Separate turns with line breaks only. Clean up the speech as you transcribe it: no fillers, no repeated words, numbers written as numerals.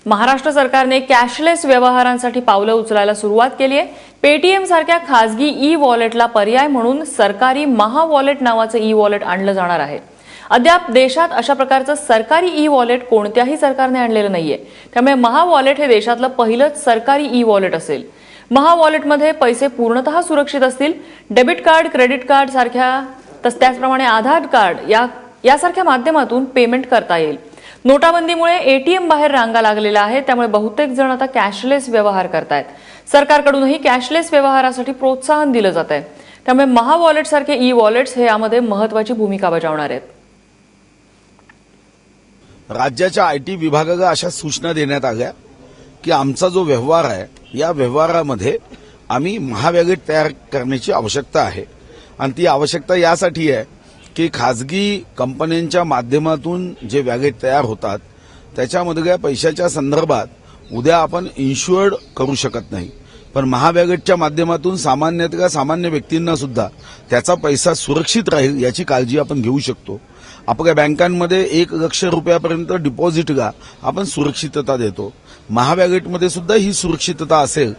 महाराष्ट्र सरकारने कॅशलेस व्यवहारांसाठी पावलं उचलायला सुरुवात केली आहे। पेटीएम सारख्या खासगी ई वॉलेटला पर्याय म्हणून सरकारी महा वॉलेट नावाचं ई वॉलेट आणलं जाणार आहे। अद्याप देशात अशा प्रकारचं सरकारी ई वॉलेट कोणत्याही सरकारने आणलेलं नाहीये, त्यामुळे महा वॉलेट हे देशातलं पहिलंच सरकारी ई वॉलेट असेल। महा वॉलेटमध्ये पैसे पूर्णतः सुरक्षित असतील। डेबिट कार्ड, क्रेडिट कार्ड सारख्या त्याचप्रमाणे आधार कार्ड यासारख्या माध्यमातून पेमेंट करता येईल। नोटाबंदीमुळे एटीएम बाहेर रांगा लागलेल्या आहेत, त्यामुळे बहुतेक जण आता कॅशलेस व्यवहार करतायत। सरकारकडूनही कॅशलेस व्यवहारासाठी प्रोत्साहन दिलं जात आहे, त्यामुळे महा वॉलेट सारखे ई वॉलेट्स हे यामध्ये महत्त्वाची भूमिका बजावणार आहेत।
राज्याच्या आयटी विभागाला अशा सूचना देण्यात आल्या की आमचा जो व्यवहार आहे या व्यवहारामध्ये आम्ही महावॅलेट तयार करण्याची आवश्यकता आहे आणि ती आवश्यकता यासाठी आहे की खाजगी कंपन्यांच्या माध्यमातून जे वॅलेट तयार होतात त्याच्यामधल्या पैशाच्या संदर्भात उद्या आपण इन्शुअर्ड करू शकत नाही, पण महावॅलेटच्या माध्यमातून सामान्यतः सामान्य व्यक्तींना सुद्धा त्याचा पैसा सुरक्षित राहील याची काळजी आपण घेऊ शकतो। आपल्या बँकांमध्ये 1 लाख रुपयापर्यंत डिपॉझिटला आपण सुरक्षितता देतो, महावॅलेटमध्ये सुद्धा ही सुरक्षितता असेल।